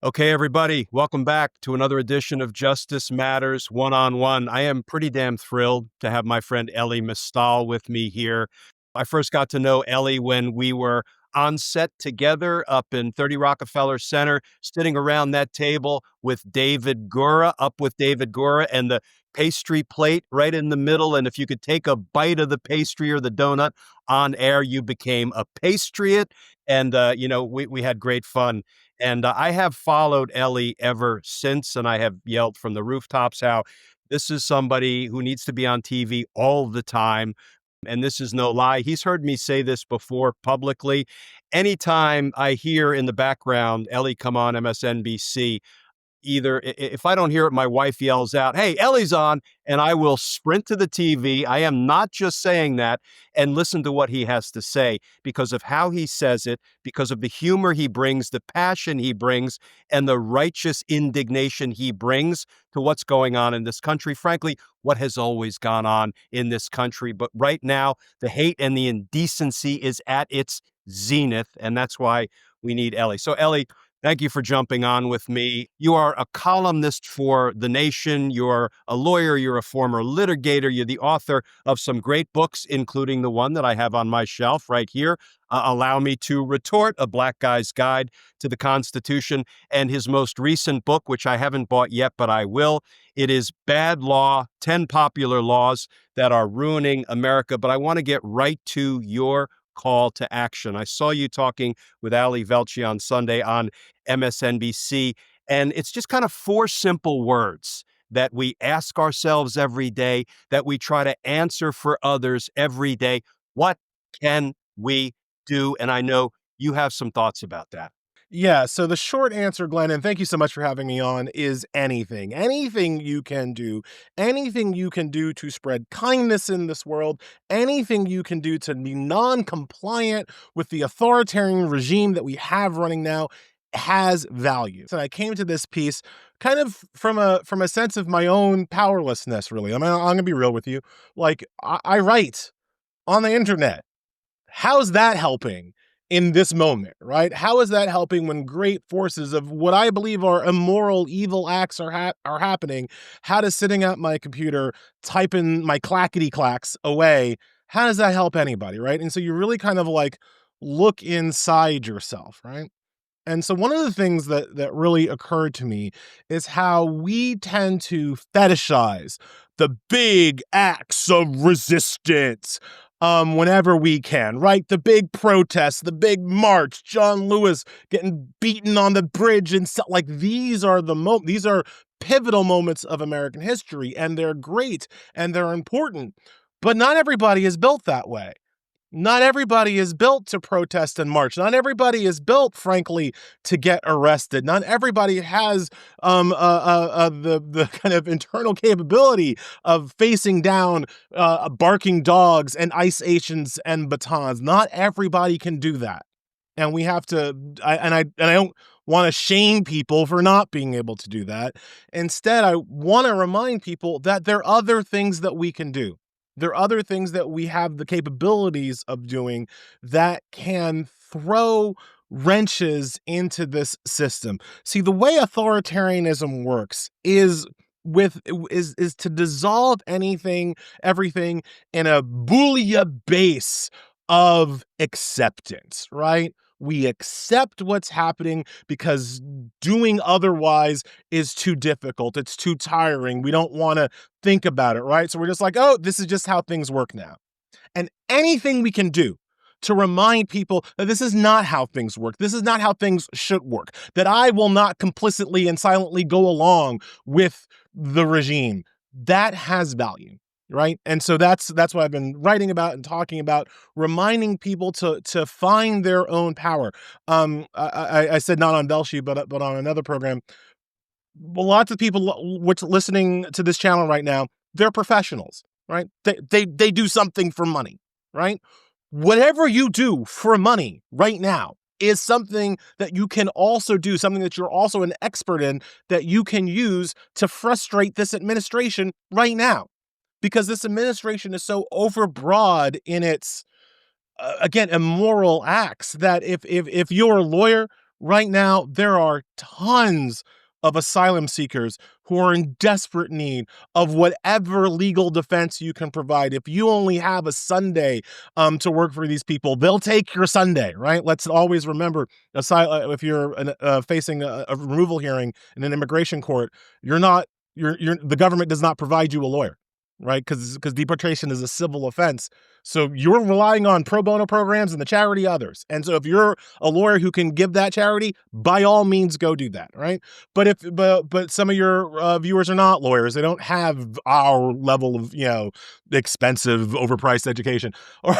Okay, everybody, welcome back to another edition of Justice Matters One-on-One. I am pretty damn thrilled to have my friend Elie Mystal with me here. I first got to know Elie when we were on set together up in 30 Rockefeller Center, sitting around that table with David Gura, and the pastry plate right in the middle. And if you could take a bite of the pastry or the donut on air, you became a patriot. And, we had great fun. And I have followed Elie ever since, and I have yelled from the rooftops how this is somebody who needs to be on TV all the time. And this is no lie. He's heard me say this before publicly. Anytime I hear in the background Elie come on MSNBC, either if I don't hear it, my wife yells out, "Hey, Ellie's on," and I will sprint to the TV. I am not just saying that, and listen to what he has to say because of how he says it, because of the humor he brings, the passion he brings, and the righteous indignation he brings to what's going on in this country. Frankly, what has always gone on in this country. But right now, the hate and the indecency is at its zenith, and that's why we need Elie. So, Elie, thank you for jumping on with me. You are a columnist for The Nation. You're a lawyer. You're a former litigator. You're the author of some great books, including the one that I have on my shelf right here, Allow Me to Retort, A Black Guy's Guide to the Constitution, and his most recent book, which I haven't bought yet, but I will. It is Bad Law, 10 Popular Laws That Are Ruining America. But I want to get right to your call to action. I saw you talking with Ali Velshi on Sunday on MSNBC, and it's just kind of four simple words that we ask ourselves every day, that we try to answer for others every day. What can we do? And I know you have some thoughts about that. Yeah, so the short answer, Glenn, and thank you so much for having me on, is anything. Anything you can do. Anything you can do to spread kindness in this world. Anything you can do to be non-compliant with the authoritarian regime that we have running now has value. So I came to this piece kind of from a sense of my own powerlessness, really. I'm going to be real with you. Like, I write on the internet. How's that helping in this moment, right? How is that helping when great forces of what I believe are immoral, evil acts are happening? How does sitting at my computer, typing my clackety clacks away, how does that help anybody, right? And so you really kind of like look inside yourself, right? And so one of the things that really occurred to me is how we tend to fetishize the big acts of resistance whenever we can, right? The big protests, the big march, John Lewis getting beaten on the bridge and stuff. Like these are these are pivotal moments of American history, and they're great and they're important. But not everybody is built that way. Not everybody is built to protest and march. Not everybody is built, frankly, to get arrested. Not everybody has the kind of internal capability of facing down barking dogs and ice Asians and batons. Not everybody can do that, and we have to. I don't want to shame people for not being able to do that. Instead, I want to remind people that there are other things that we can do. There are other things that we have the capabilities of doing that can throw wrenches into this system. See, the way authoritarianism works is to dissolve everything in a Boolean base of acceptance, right? We accept what's happening because doing otherwise is too difficult. It's too tiring. We don't want to think about it, right? So we're just like, oh, this is just how things work now. And anything we can do to remind people that this is not how things work, this is not how things should work, that I will not complicitly and silently go along with the regime, that has value. Right. And so that's what I've been writing about and talking about, reminding people to find their own power. I said not on Velshi, but on another program. Lots of people which listening to this channel right now, they're professionals, right? They do something for money, right? Whatever you do for money right now is something that you can also do, something that you're also an expert in, that you can use to frustrate this administration right now. Because this administration is so overbroad in its, again, immoral acts that if you're a lawyer Right now, there are tons of asylum seekers who are in desperate need of whatever legal defense you can provide. If you only have a Sunday to work for these people, they'll take your Sunday, right? Let's always remember, if you're facing a removal hearing in an immigration court, you're not, the government does not provide you a lawyer, right? Because deportation is a civil offense. So you're relying on pro bono programs and the charity others. And so if you're a lawyer who can give that charity, by all means, go do that, right? But some of your viewers are not lawyers. They don't have our level of expensive, overpriced education. Or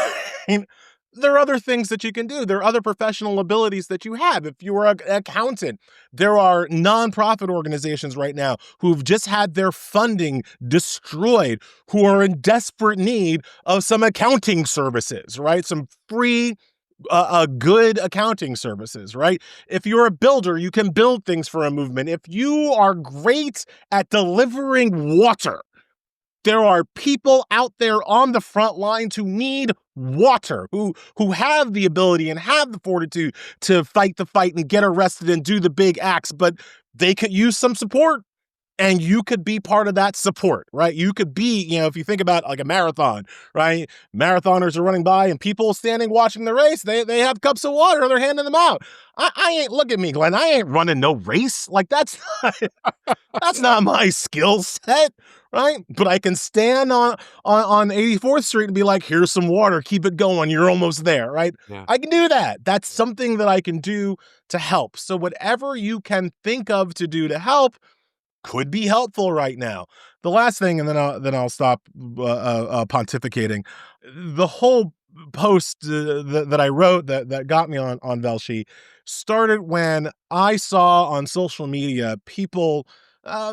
there are other things that you can do. There are other professional abilities that you have. If you are an accountant, there are nonprofit organizations right now who've just had their funding destroyed, who are in desperate need of some accounting services, right? Some free good accounting services, right? If you're a builder, you can build things for a movement. If you are great at delivering water, there are people out there on the front lines who need water, who have the ability and have the fortitude to fight the fight and get arrested and do the big acts, but they could use some support. And you could be part of that support, right? You could be, if you think about like a marathon, right? Marathoners are running by and people standing watching the race, they have cups of water, they're handing them out. I ain't, look at me, Glenn, I ain't running no race. Like that's not my skill set, right? But I can stand on 84th Street and be like, here's some water, keep it going, you're almost there, right? Yeah. I can do that. That's something that I can do to help. So whatever you can think of to do to help could be helpful right now. The last thing, and then I'll stop pontificating. The whole post that I wrote that got me on Velshi started when I saw on social media people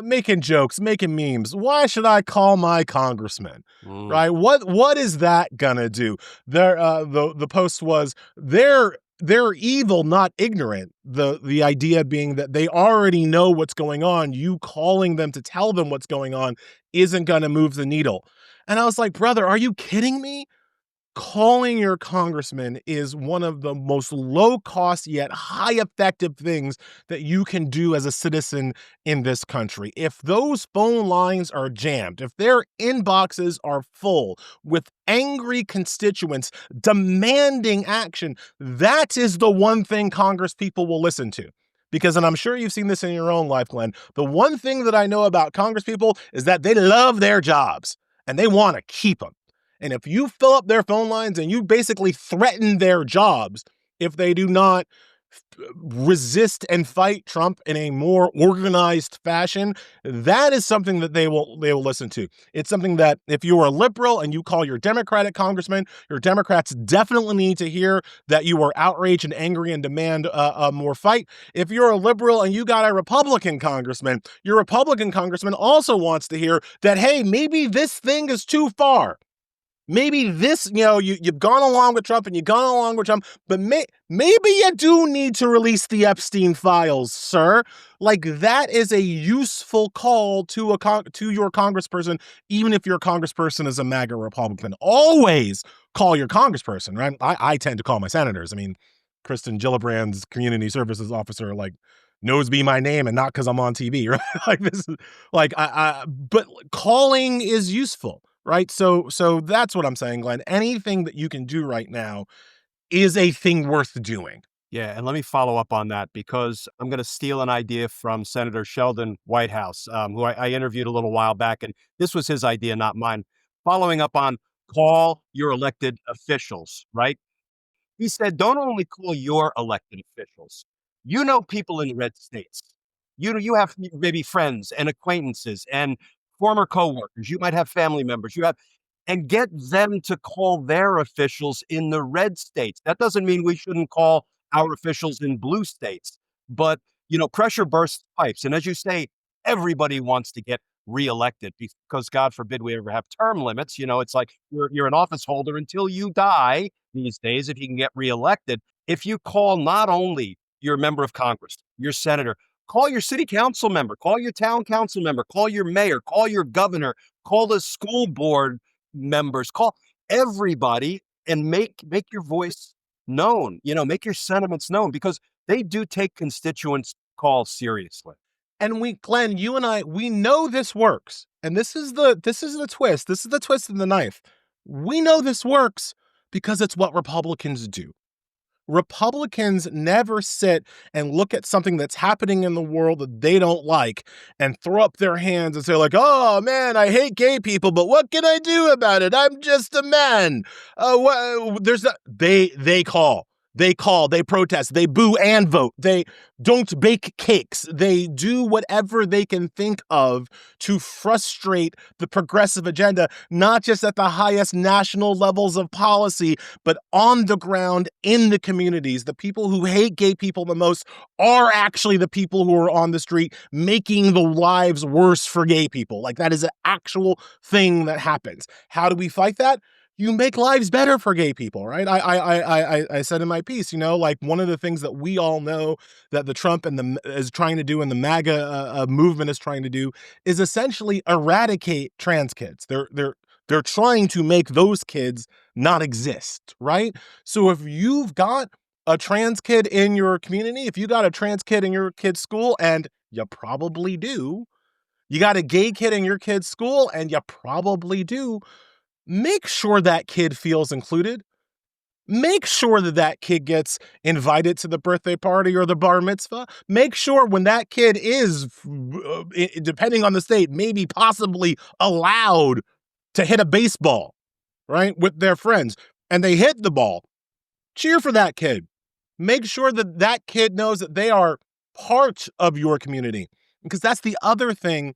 making jokes, making memes. Why should I call my congressman? Right? What is that gonna do? The post was they're evil, not ignorant. The idea being that they already know what's going on. You calling them to tell them what's going on isn't going to move the needle. And I was like, brother, are you kidding me? Calling your congressman is one of the most low cost yet high effective things that you can do as a citizen in this country. If those phone lines are jammed, if their inboxes are full with angry constituents demanding action, that is the one thing Congress people will listen to. Because, and I'm sure you've seen this in your own life, Glenn, the one thing that I know about Congress people is that they love their jobs and they want to keep them. And if you fill up their phone lines and you basically threaten their jobs if they do not resist and fight Trump in a more organized fashion, that is something that they will listen to. It's something that if you are a liberal and you call your Democratic congressman, your Democrats definitely need to hear that you are outraged and angry and demand more fight. If you're a liberal and you got a Republican congressman, your Republican congressman also wants to hear that, hey, maybe this thing is too far. Maybe this, you've gone along with Trump and you've gone along with Trump, but maybe you do need to release the Epstein files, sir. Like, that is a useful call to your congressperson, even if your congressperson is a MAGA Republican. Always call your congressperson, right? I tend to call my senators. I mean, Kristen Gillibrand's community services officer, knows me my name and not because I'm on TV, right? Like, this is but calling is useful. Right. So that's what I'm saying, Glenn. Anything that you can do right now is a thing worth doing. Yeah, and let me follow up on that because I'm going to steal an idea from Senator Sheldon Whitehouse, who I interviewed a little while back, and this was his idea, not mine. Following up on call your elected officials, right? He said, don't only call your elected officials. You know people in red states. You have maybe friends and acquaintances and former coworkers. You might have family members. And get them to call their officials in the red states. That doesn't mean we shouldn't call our officials in blue states, but pressure bursts pipes. And as you say, everybody wants to get reelected because God forbid we ever have term limits. It's like you're an office holder until you die these days if you can get reelected. If you call not only your member of Congress, your senator, call your city council member, call your town council member, call your mayor, call your governor, call the school board members, call everybody and make your voice known, make your sentiments known, because they do take constituents' calls seriously. And Glenn, you and I, we know this works. And this is the twist. This is the twist in the knife. We know this works because it's what Republicans do. Republicans never sit and look at something that's happening in the world that they don't like and throw up their hands and say like, "Oh man, I hate gay people, but what can I do about it? I'm just a man." They call, they protest, they boo and vote. They don't bake cakes. They do whatever they can think of to frustrate the progressive agenda, not just at the highest national levels of policy, but on the ground in the communities. The people who hate gay people the most are actually the people who are on the street making the lives worse for gay people. Like, that is an actual thing that happens. How do we fight that? You make lives better for gay people, right? I said in my piece, like, one of the things that we all know that the Trump is trying to do, and the MAGA movement is trying to do, is essentially eradicate trans kids. They're trying to make those kids not exist, right? So if you've got a trans kid in your community, if you got a trans kid in your kid's school, and you probably do, you got a gay kid in your kid's school, and you probably do, make sure that kid feels included. Make sure that kid gets invited to the birthday party or the bar mitzvah. Make sure when that kid is, depending on the state, maybe possibly allowed to hit a baseball, right, with their friends, and they hit the ball, cheer for that kid. Make sure that kid knows that they are part of your community, because that's the other thing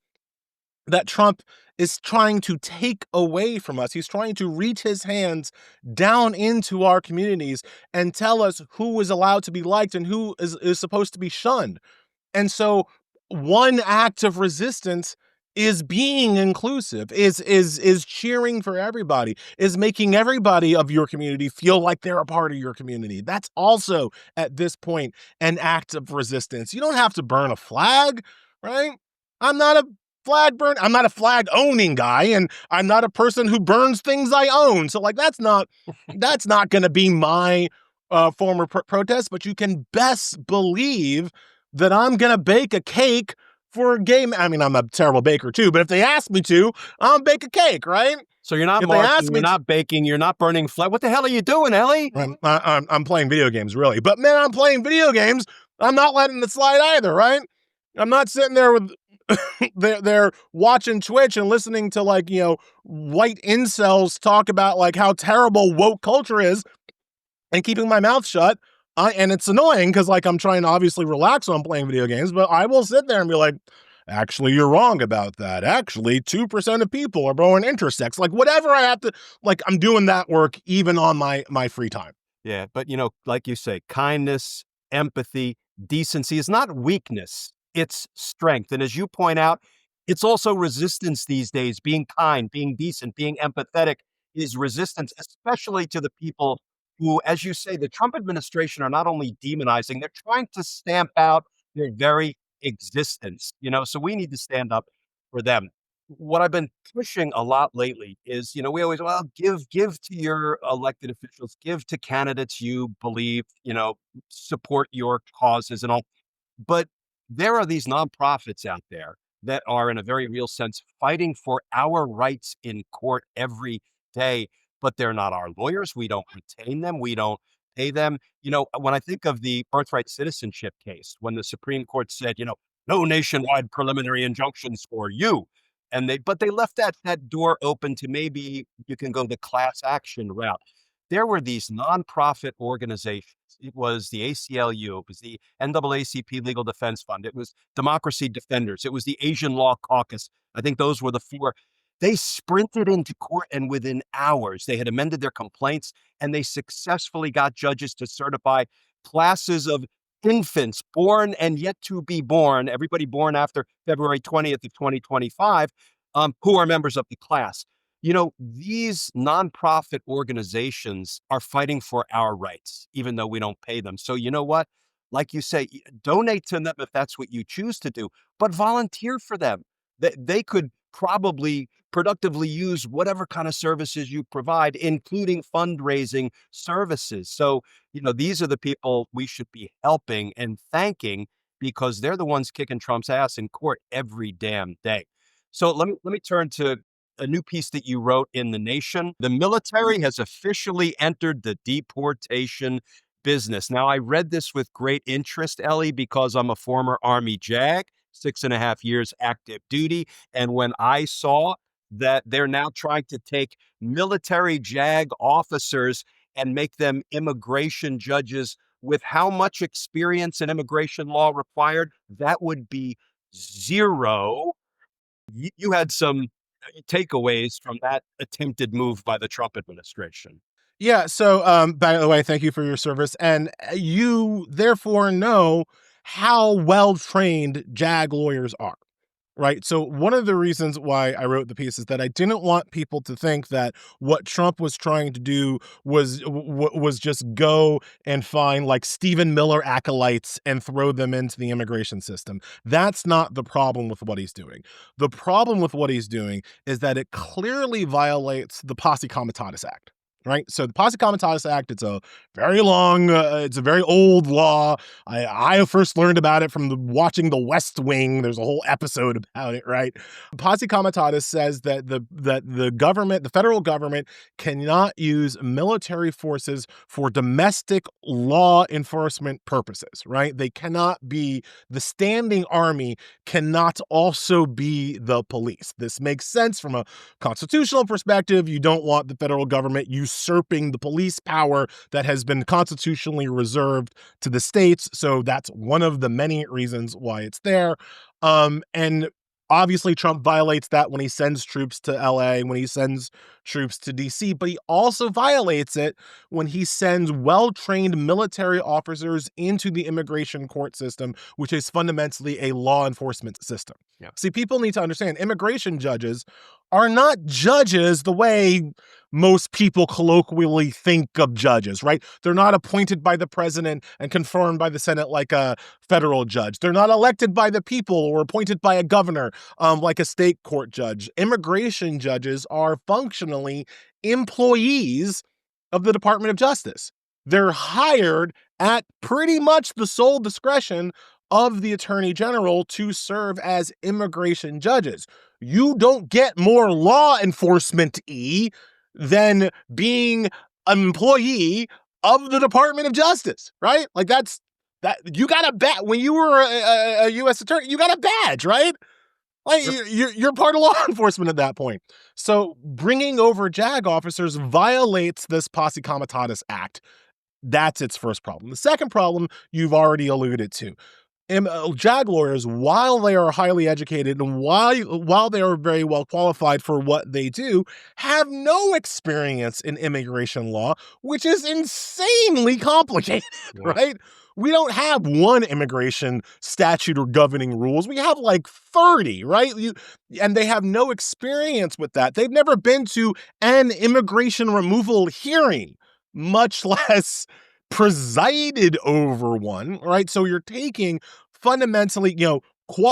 that Trump is trying to take away from us. He's trying to reach his hands down into our communities and tell us who is allowed to be liked and who is supposed to be shunned. And so one act of resistance is being inclusive, is cheering for everybody, is making everybody of your community feel like they're a part of your community. That's also, at this point, an act of resistance. You don't have to burn a flag, right? I'm not a flag owning guy, and I'm not a person who burns things I own. So, like, that's not going to be my form of protest, but you can best believe that I'm going to bake a cake for a gay man. I mean, I'm a terrible baker too, but if they ask me to, I'll bake a cake, right? So you're not marching, you're not baking, you're not burning flag. What the hell are you doing, Elie? I'm playing video games, really. But man, I'm playing video games. I'm not letting it slide either, right? I'm not sitting there with they're watching Twitch and listening to, like, white incels talk about like how terrible woke culture is and keeping my mouth shut. And it's annoying because, like, I'm trying to obviously relax when I'm playing video games, but I will sit there and be like, actually, you're wrong about that. Actually, 2% of people are born intersex. Like, whatever I have to, like, I'm doing that work even on my free time. Yeah, but, like you say, kindness, empathy, decency is not weakness. It's strength. And as you point out, it's also resistance these days. Being kind, being decent, being empathetic is resistance, especially to the people who, as you say, the Trump administration are not only demonizing, they're trying to stamp out their very existence, so we need to stand up for them. What I've been pushing a lot lately is, we always, well, give to your elected officials, give to candidates you believe, support your causes and all. But there are these nonprofits out there that are, in a very real sense, fighting for our rights in court every day, but they're not our lawyers. We don't retain them. We don't pay them. When I think of the birthright citizenship case, when the Supreme Court said, no nationwide preliminary injunctions for you. But they left that door open to maybe you can go the class action route. There were these nonprofit organizations. It was the ACLU, it was the NAACP Legal Defense Fund, it was Democracy Defenders, it was the Asian Law Caucus. I think those were the four. They sprinted into court, and within hours, they had amended their complaints, and they successfully got judges to certify classes of infants born and yet to be born, everybody born after February 20th of 2025, who are members of the class. These nonprofit organizations are fighting for our rights, even though we don't pay them. So you know what? Like you say, donate to them if that's what you choose to do, but volunteer for them. They could probably productively use whatever kind of services you provide, including fundraising services. So, these are the people we should be helping and thanking because they're the ones kicking Trump's ass in court every damn day. So let me turn to a new piece that you wrote in The Nation. The military has officially entered the deportation business. Now, I read this with great interest, Elie, because I'm a former Army JAG, 6.5 years active duty. And when I saw that they're now trying to take military JAG officers and make them immigration judges with how much experience in immigration law required, that would be zero. You had some takeaways from that attempted move by the Trump administration. Yeah. So, by the way, thank you for your service. And you therefore know how well trained JAG lawyers are. Right. So one of the reasons why I wrote the piece is that I didn't want people to think that what Trump was trying to do was just go and find like Stephen Miller acolytes and throw them into the immigration system. That's not the problem with what he's doing. The problem with what he's doing is that it clearly violates the Posse Comitatus Act. Right. So the Posse Comitatus Act, it's a very long, it's a very old law. I first learned about it from watching The West Wing. There's a whole episode about it, right? Posse Comitatus says that the government, the federal government, cannot use military forces for domestic law enforcement purposes, right? They cannot be, the standing army cannot also be the police. This makes sense from a constitutional perspective. You don't want the federal government usurping the police power that has been constitutionally reserved to the states. So that's one of the many reasons why it's there. And obviously Trump violates that when he sends troops to LA, when he sends troops to DC, but he also violates it when he sends well-trained military officers into the immigration court system, which is fundamentally a law enforcement system. Yeah. See, people need to understand immigration judges are not judges the way most people colloquially think of judges, right? They're not appointed by the president and confirmed by the Senate like a federal judge. They're not elected by the people or appointed by a governor like a state court judge. Immigration judges are functionally employees of the Department of Justice. They're hired at pretty much the sole discretion of the Attorney General to serve as immigration judges. You don't get more law enforcement-y than being an employee of the Department of Justice, right? Like that you got a badge when you were a U.S. attorney. You got a badge, right? Like you're part of law enforcement at that point. So bringing over JAG officers violates this Posse Comitatus Act. That's its first problem. The second problem you've already alluded to. JAG lawyers, while they are highly educated and while they are very well qualified for what they do, have no experience in immigration law, which is insanely complicated, right? We don't have one immigration statute or governing rules. We have like 30, right? And they have no experience with that. They've never been to an immigration removal hearing, much less presided over one, right? So you're taking fundamentally,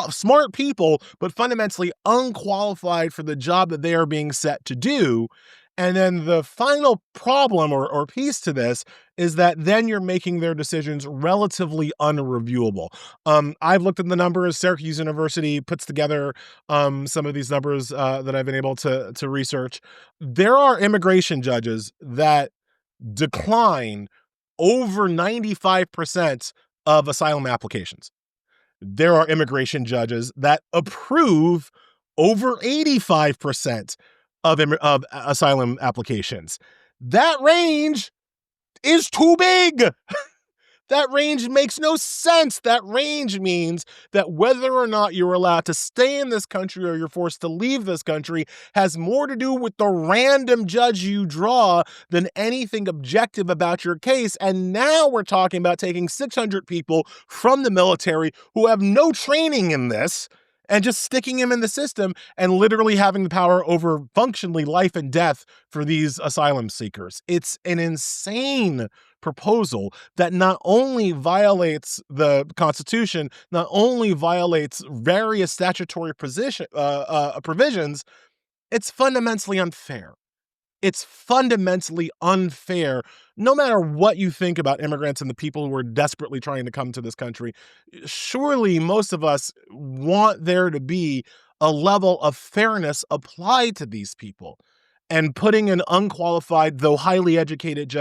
smart people, but fundamentally unqualified for the job that they are being set to do. And then the final problem or piece to this is that then you're making their decisions relatively unreviewable. I've looked at the numbers. Syracuse University puts together some of these numbers that I've been able to research. There are immigration judges that decline over 95% of asylum applications. There are immigration judges that approve over 85% of asylum applications. That range is too big. That range makes no sense. That range means that whether or not you're allowed to stay in this country or you're forced to leave this country has more to do with the random judge you draw than anything objective about your case. And now we're talking about taking 600 people from the military who have no training in this and just sticking them in the system and literally having the power over functionally life and death for these asylum seekers. It's an insane proposal that not only violates the Constitution, not only violates various statutory provisions, it's fundamentally unfair. It's fundamentally unfair, no matter what you think about immigrants and the people who are desperately trying to come to this country. Surely most of us want there to be a level of fairness applied to these people. And putting an unqualified, though highly educated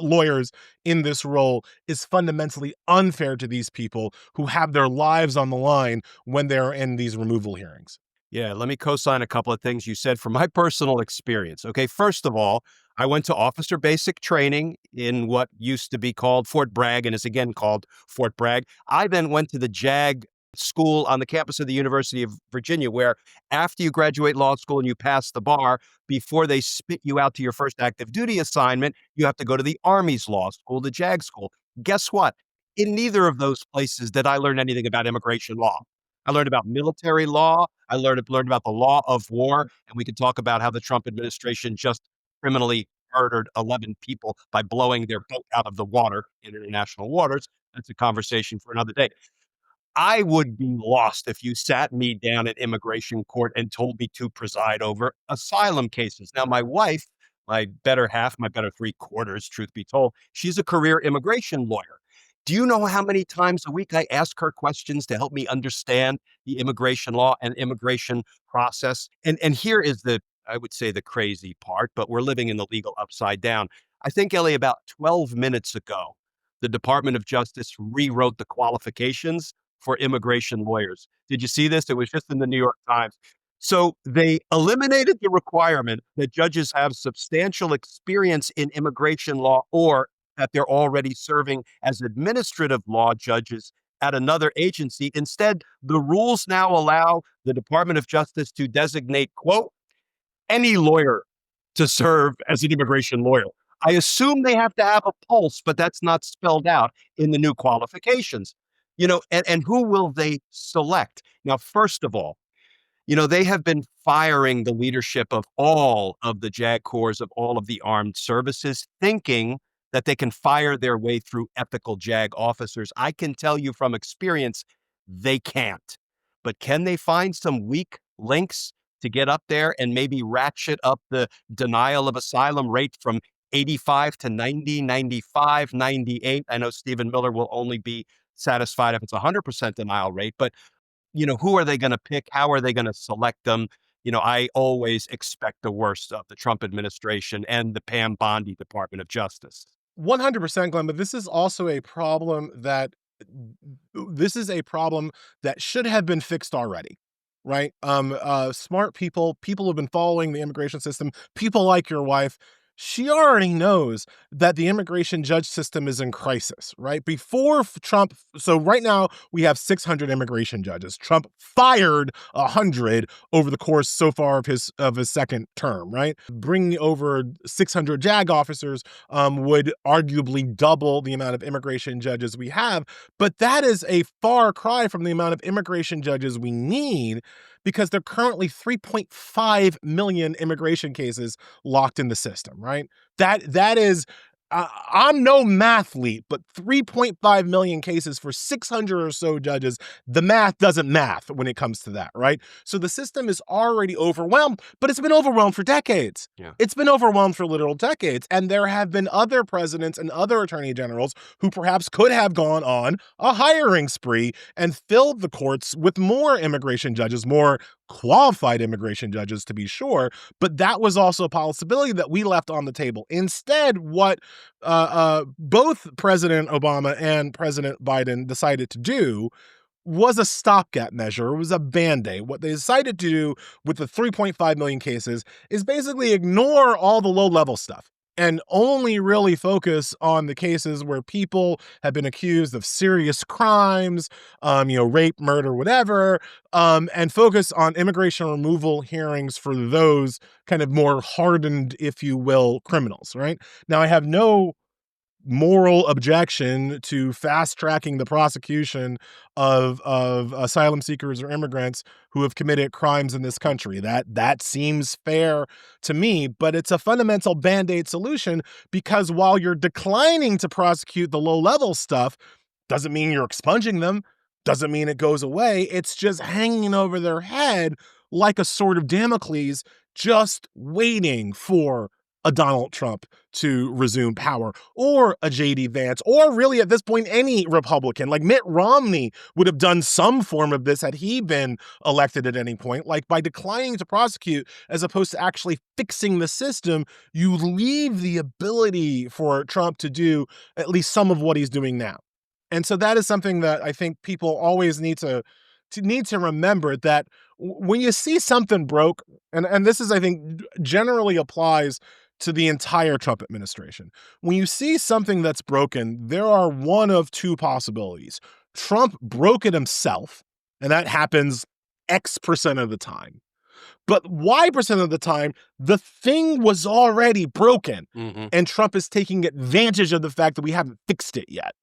lawyers in this role is fundamentally unfair to these people who have their lives on the line when they're in these removal hearings. Yeah, let me co-sign a couple of things you said from my personal experience. Okay, first of all, I went to officer basic training in what used to be called Fort Bragg and is again called Fort Bragg. I then went to the JAG school on the campus of the University of Virginia, where after you graduate law school and you pass the bar, before they spit you out to your first active duty assignment, you have to go to the Army's law school, the JAG school. Guess what? In neither of those places did I learn anything about immigration law. I learned about military law. I learned about the law of war, and we could talk about how the Trump administration just criminally murdered 11 people by blowing their boat out of the water in international waters. That's a conversation for another day. I would be lost if you sat me down at immigration court and told me to preside over asylum cases. Now, my wife, my better half, my better three quarters, truth be told, she's a career immigration lawyer. Do you know how many times a week I ask her questions to help me understand the immigration law and immigration process? And here is I would say the crazy part, but we're living in the legal upside down. I think, Ellie, about 12 minutes ago, the Department of Justice rewrote the qualifications for immigration lawyers. Did you see this? It was just in the New York Times. So they eliminated the requirement that judges have substantial experience in immigration law or that they're already serving as administrative law judges at another agency. Instead, the rules now allow the Department of Justice to designate, quote, any lawyer to serve as an immigration lawyer. I assume they have to have a pulse, but that's not spelled out in the new qualifications. And who will they select? Now, first of all, they have been firing the leadership of all of the JAG Corps of all of the armed services, thinking that they can fire their way through ethical JAG officers. I can tell you from experience, they can't. But can they find some weak links to get up there and maybe ratchet up the denial of asylum rate from 85 to 90, 95, 98? I know Stephen Miller will only be satisfied if it's 100% denial rate, but who are they going to pick? How are they going to select them? I always expect the worst of the Trump administration and the Pam Bondi Department of Justice. 100%, Glenn, but this is also a problem that should have been fixed already, right? Smart people who've been following the immigration system, people like your wife, she already knows that the immigration judge system is in crisis, right? Before Trump, so right now we have 600 immigration judges. Trump fired 100 over the course so far of his second term, right? Bringing over 600 JAG officers would arguably double the amount of immigration judges we have, but that is a far cry from the amount of immigration judges we need, because there are currently 3.5 million immigration cases locked in the system, right? That is, I'm no mathlete, but 3.5 million cases for 600 or so judges, the math doesn't math when it comes to that, right? So the system is already overwhelmed, but it's been overwhelmed for decades. Yeah. It's been overwhelmed for literal decades. And there have been other presidents and other attorney generals who perhaps could have gone on a hiring spree and filled the courts with more immigration judges, more qualified immigration judges, to be sure. But that was also a possibility that we left on the table. Instead, what both President Obama and President Biden decided to do was a stopgap measure. It was a Band-Aid. What they decided to do with the 3.5 million cases is basically ignore all the low-level stuff and only really focus on the cases where people have been accused of serious crimes, rape, murder, whatever, and focus on immigration removal hearings for those kind of more hardened, if you will, criminals, right? Now, I have no moral objection to fast tracking the prosecution of asylum seekers or immigrants who have committed crimes in this country. That seems fair to me, but it's a fundamental band-aid solution, because while you're declining to prosecute the low-level stuff, doesn't mean you're expunging them, doesn't mean it goes away. It's just hanging over their head like a sword of Damocles, just waiting for a Donald Trump to resume power, or a JD Vance, or really at this point, any Republican. Like Mitt Romney would have done some form of this had he been elected at any point. Like, by declining to prosecute as opposed to actually fixing the system, you leave the ability for Trump to do at least some of what he's doing now. And so that is something that I think people always need to remember, that when you see something broke, and this is, I think, generally applies to the entire Trump administration. When you see something that's broken, there are one of two possibilities. Trump broke it himself, and that happens X percent of the time. But Y percent of the time, the thing was already broken, and Trump is taking advantage of the fact that we haven't fixed it yet.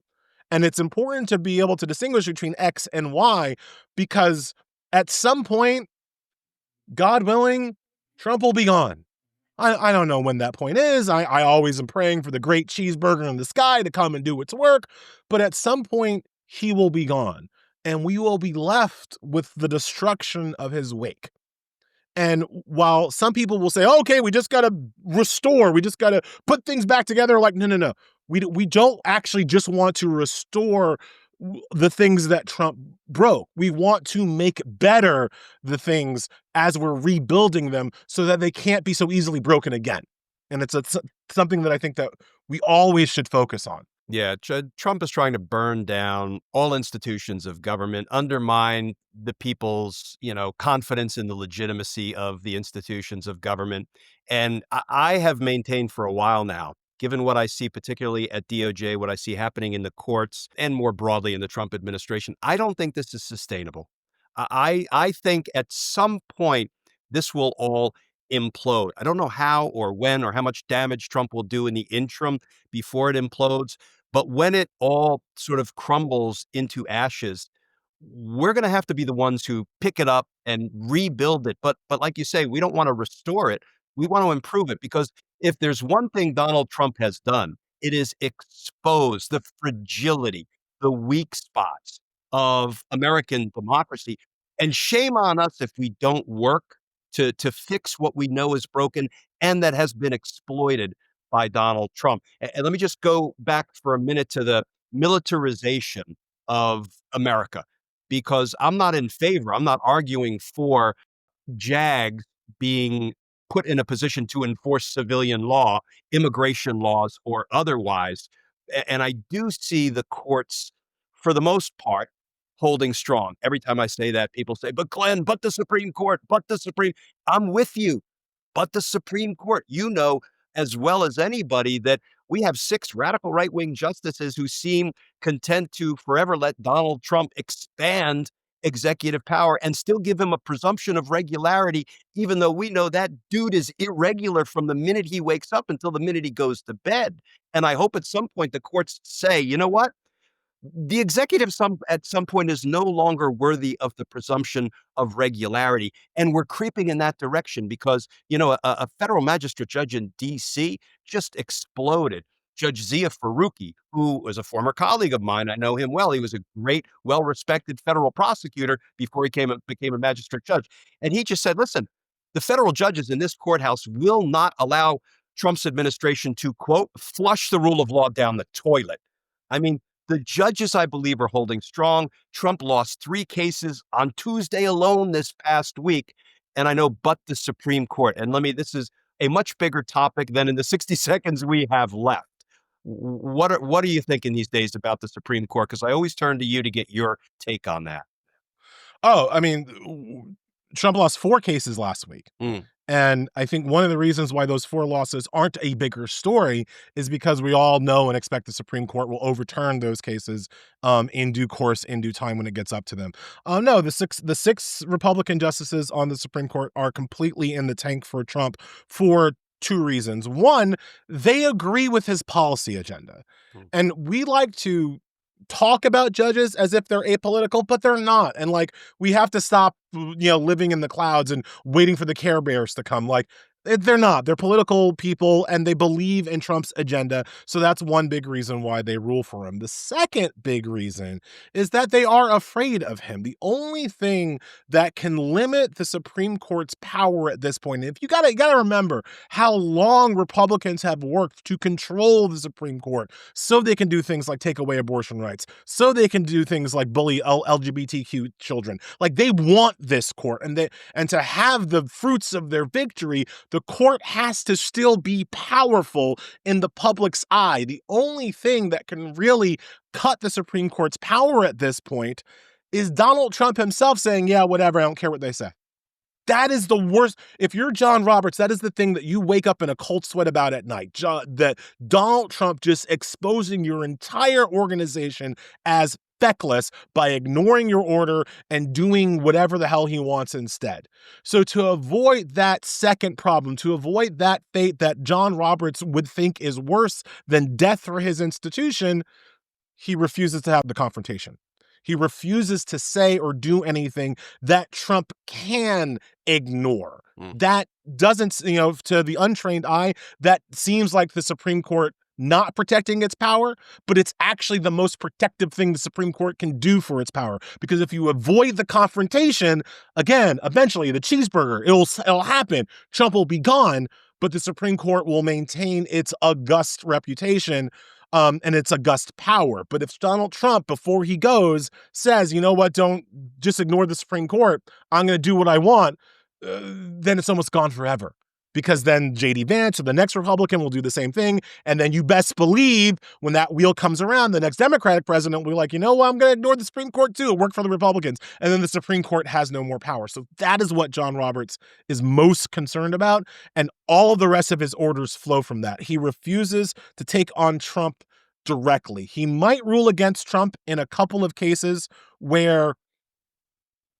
And it's important to be able to distinguish between X and Y, because at some point, God willing, Trump will be gone. I don't know when that point is. I always am praying for the great cheeseburger in the sky to come and do its work. But at some point, he will be gone, and we will be left with the destruction of his wake. And while some people will say, oh, okay, we just got to restore, we just got to put things back together. Like, no, no, no. We don't actually just want to restore the things that Trump broke. We want to make better the things as we're rebuilding them, so that they can't be so easily broken again. And it's something that I think that we always should focus on. Yeah, Trump is trying to burn down all institutions of government, undermine the people's, confidence in the legitimacy of the institutions of government. And I have maintained for a while now, given what I see, particularly at DOJ, what I see happening in the courts and more broadly in the Trump administration, I don't think this is sustainable. I think at some point this will all implode. I don't know how or when or how much damage Trump will do in the interim before it implodes. But when it all sort of crumbles into ashes, we're going to have to be the ones who pick it up and rebuild it. But like you say, we don't want to restore it. We want to improve it, because if there's one thing Donald Trump has done, it is expose the fragility, the weak spots of American democracy. And shame on us if we don't work to fix what we know is broken and that has been exploited by Donald Trump. And let me just go back for a minute to the militarization of America, because I'm not in favor, I'm not arguing for JAGs being put in a position to enforce civilian law, immigration laws, or otherwise. And I do see the courts, for the most part, holding strong. Every time I say that, people say, but Glenn, but the Supreme Court, but the Supreme. I'm with you. But the Supreme Court, as well as anybody, that we have 6 radical right-wing justices who seem content to forever let Donald Trump expand executive power and still give him a presumption of regularity, even though we know that dude is irregular from the minute he wakes up until the minute he goes to bed. And I hope at some point the courts say, you know what? The executive at some point is no longer worthy of the presumption of regularity. And we're creeping in that direction because, a federal magistrate judge in D.C. just exploded. Judge Zia Faruqi, who was a former colleague of mine, I know him well. He was a great, well-respected federal prosecutor before he became a magistrate judge. And he just said, listen, the federal judges in this courthouse will not allow Trump's administration to, quote, flush the rule of law down the toilet. I mean, the judges, I believe, are holding strong. Trump lost 3 cases on Tuesday alone this past week. And I know, but the Supreme Court. And this is a much bigger topic than in the 60 seconds we have left. What are you thinking these days about the Supreme Court? Because I always turn to you to get your take on that. Oh, I mean, Trump lost 4 cases last week. And I think one of the reasons why those 4 losses aren't a bigger story is because we all know and expect the Supreme Court will overturn those cases in due course, in due time when it gets up to them. No, the six Republican justices on the Supreme Court are completely in the tank for Trump for two reasons. One, they agree with his policy agenda. And we like to talk about judges as if they're apolitical, but they're not. And like, we have to stop, living in the clouds and waiting for the Care Bears to come. Like, they're not. They're political people and they believe in Trump's agenda. So that's one big reason why they rule for him. The second big reason is that they are afraid of him. The only thing that can limit the Supreme Court's power at this point, and if you gotta remember how long Republicans have worked to control the Supreme Court so they can do things like take away abortion rights, so they can do things like bully LGBTQ children. Like, they want this court, and to have the fruits of their victory, the court has to still be powerful in the public's eye. The only thing that can really cut the Supreme Court's power at this point is Donald Trump himself saying, yeah, whatever, I don't care what they say. That is the worst. If you're John Roberts, that is the thing that you wake up in a cold sweat about at night. That Donald Trump just exposing your entire organization as feckless by ignoring your order and doing whatever the hell he wants instead. So to avoid that second problem, to avoid that fate that John Roberts would think is worse than death for his institution, he refuses to have the confrontation. He refuses to say or do anything that Trump can ignore. That doesn't, to the untrained eye, that seems like the Supreme Court not protecting its power, but it's actually the most protective thing the Supreme Court can do for its power. Because if you avoid the confrontation, again, eventually the cheeseburger, it'll happen. Trump will be gone, but the Supreme Court will maintain its august reputation and its august power. But if Donald Trump, before he goes, says, you know what, don't just ignore the Supreme Court, I'm going to do what I want, then it's almost gone forever. Because then J.D. Vance or the next Republican will do the same thing. And then you best believe when that wheel comes around, the next Democratic president will be like, you know what, I'm going to ignore the Supreme Court too. It worked for the Republicans. And then the Supreme Court has no more power. So that is what John Roberts is most concerned about. And all of the rest of his orders flow from that. He refuses to take on Trump directly. He might rule against Trump in a couple of cases where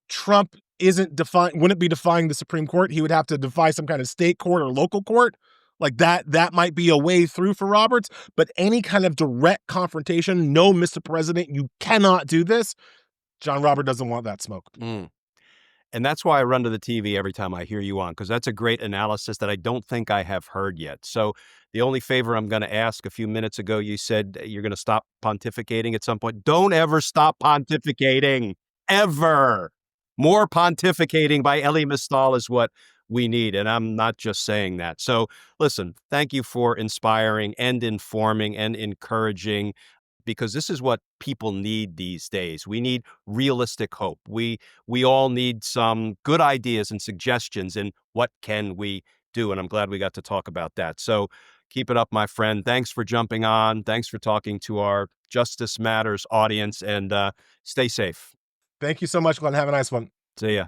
Trump wouldn't be defying the Supreme Court. He would have to defy some kind of state court or local court. Like that might be a way through for Roberts, but any kind of direct confrontation, no, Mr. President, you cannot do this. John Roberts doesn't want that smoke. And that's why I run to the TV every time I hear you on, because that's a great analysis that I don't think I have heard yet. So the only favor I'm going to ask, a few minutes ago, you said you're going to stop pontificating at some point. Don't ever stop pontificating, ever. More pontificating by Elie Mystal is what we need. And I'm not just saying that. So listen, thank you for inspiring and informing and encouraging, because this is what people need these days. We need realistic hope. We all need some good ideas and suggestions. And what can we do? And I'm glad we got to talk about that. So keep it up, my friend. Thanks for jumping on. Thanks for talking to our Justice Matters audience, and stay safe. Thank you so much, Glenn. Have a nice one. See ya.